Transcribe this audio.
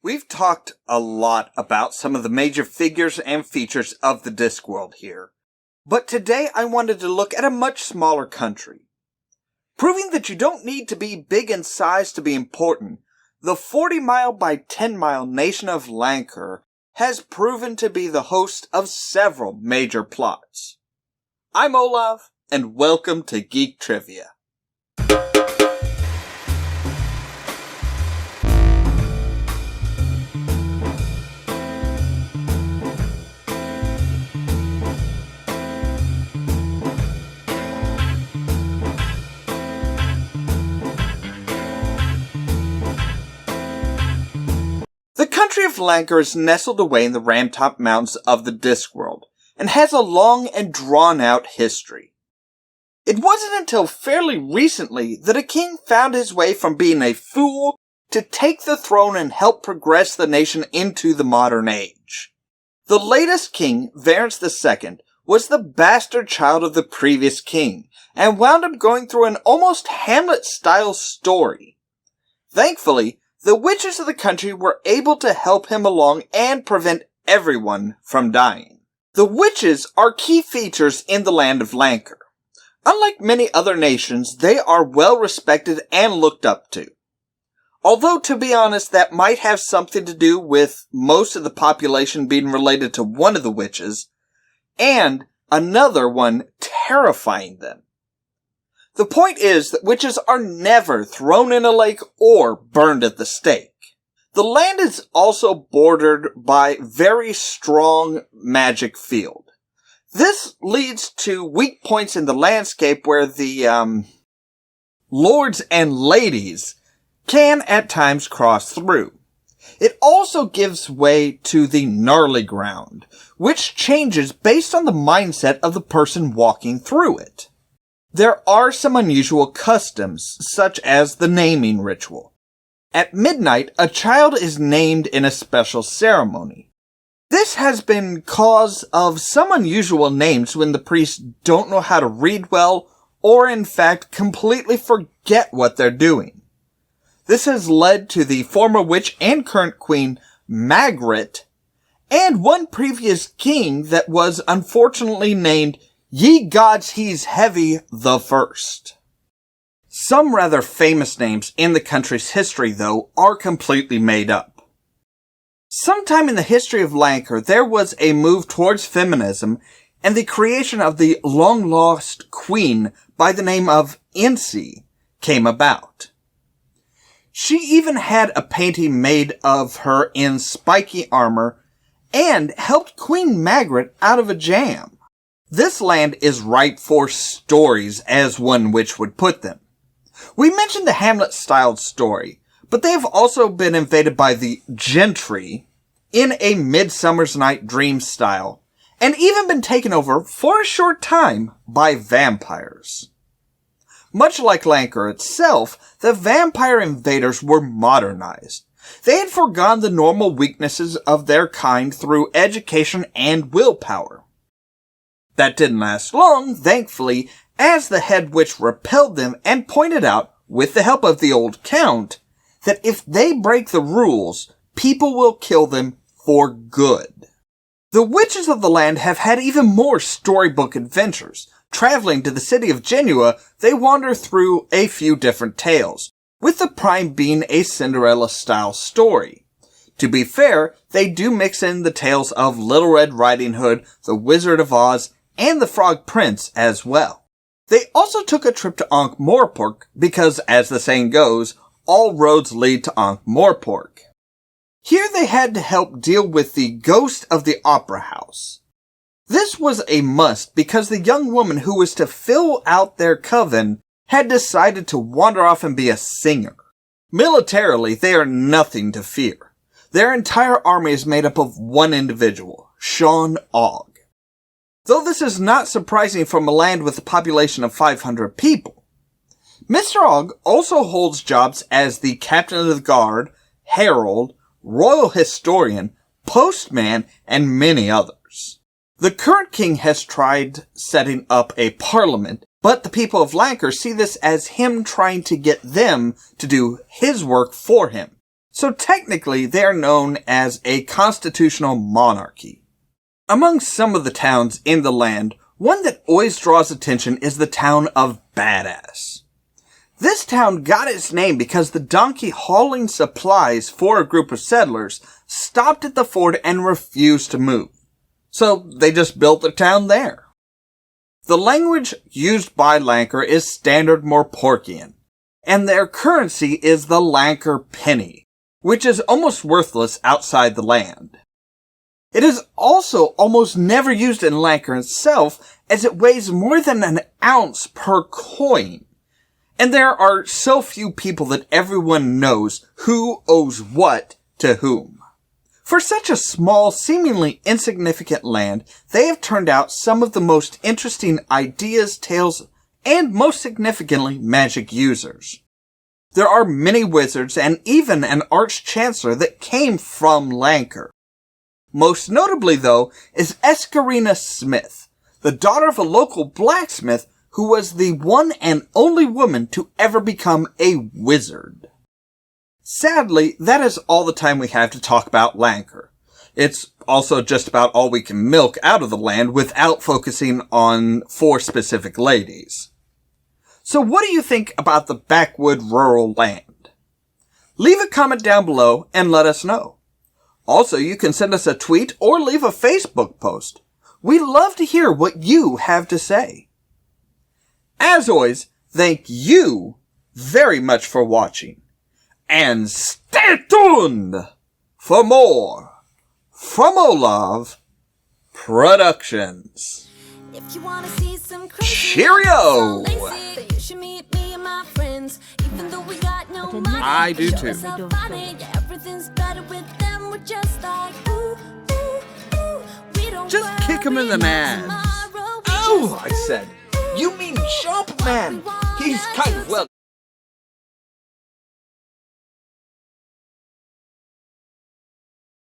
We've talked a lot about some of the major figures and features of the Discworld here, but today I wanted to look at a much smaller country. Proving that you don't need to be big in size to be important, the 40-mile by 10-mile nation of Lancre has proven to be the host of several major plots. I'm Ollamh, and welcome to Geek Trivia. The country of Lancre is nestled away in the Ramtop Mountains of the Discworld, and has a long and drawn-out history. It wasn't until fairly recently that a king found his way from being a fool to take the throne and help progress the nation into the modern age. The latest king, Varence II, was the bastard child of the previous king, and wound up going through an almost Hamlet-style story. Thankfully, the witches of the country were able to help him along and prevent everyone from dying. The witches are key features in the land of Lancre. Unlike many other nations, they are well respected and looked up to. Although, to be honest, that might have something to do with most of the population being related to one of the witches, and another one terrifying them. The point is that witches are never thrown in a lake or burned at the stake. The land is also bordered by very strong magic field. This leads to weak points in the landscape where the, lords and ladies can at times cross through. It also gives way to the gnarly ground, which changes based on the mindset of the person walking through it. There are some unusual customs, such as the naming ritual. At midnight, a child is named in a special ceremony. This has been cause of some unusual names when the priests don't know how to read well, or in fact completely forget what they're doing. This has led to the former witch and current queen, Margaret, and one previous king that was unfortunately named Ye Gods He's Heavy the First. Some rather famous names in the country's history, though, are completely made up. Sometime in the history of Lancre, there was a move towards feminism and the creation of the long-lost queen by the name of Incy came about. She even had a painting made of her in spiky armor and helped Queen Margaret out of a jam. This land is ripe for stories, as one witch would put them. We mentioned the Hamlet-styled story, but they have also been invaded by the gentry in a Midsummer's Night Dream style, and even been taken over for a short time by vampires. Much like Lancre itself, the vampire invaders were modernized. They had forgone the normal weaknesses of their kind through education and willpower. That didn't last long, thankfully, as the head witch repelled them and pointed out, with the help of the old count, that if they break the rules, people will kill them for good. The witches of the land have had even more storybook adventures. Traveling to the city of Genua, they wander through a few different tales, with the prime being a Cinderella-style story. To be fair, they do mix in the tales of Little Red Riding Hood, the Wizard of Oz, and the Frog Prince as well. They also took a trip to Ankh-Morpork because, as the saying goes, all roads lead to Ankh-Morpork. Here they had to help deal with the ghost of the Opera House. This was a must because the young woman who was to fill out their coven had decided to wander off and be a singer. Militarily, they are nothing to fear. Their entire army is made up of one individual, Sean Ogg. Though this is not surprising from a land with a population of 500 people. Mr. Ogg also holds jobs as the captain of the guard, herald, royal historian, postman, and many others. The current king has tried setting up a parliament, but the people of Lancre see this as him trying to get them to do his work for him. So technically, they are known as a constitutional monarchy. Among some of the towns in the land, one that always draws attention is the town of Badass. This town got its name because the donkey hauling supplies for a group of settlers stopped at the ford and refused to move. So they just built their town there. The language used by Lancre is Standard Morporkian, and their currency is the Lancre penny, which is almost worthless outside the land. It is also almost never used in Lancre itself, as it weighs more than an ounce per coin. And there are so few people that everyone knows who owes what to whom. For such a small, seemingly insignificant land, they have turned out some of the most interesting ideas, tales, and most significantly, magic users. There are many wizards and even an arch-chancellor that came from Lancre. Most notably, though, is Escarina Smith, the daughter of a local blacksmith who was the one and only woman to ever become a wizard. Sadly, that is all the time we have to talk about Lancre. It's also just about all we can milk out of the land without focusing on 4 specific ladies. So what do you think about the backwood rural land? Leave a comment down below and let us know. Also, you can send us a tweet or leave a Facebook post. We love to hear what you have to say. As always, thank you very much for watching. And stay tuned for more from Ollamh Productions. If you wanna see some crazy Cheerio! you should meet me and my friends. Even though we got no money, I do show too. us how funny. Yeah, everything's better with them. We're just like ooh, ooh, ooh. We don't Just kick him in the worry nads. tomorrow. We Oh, just I said. You mean Jumpman? He's kind of well.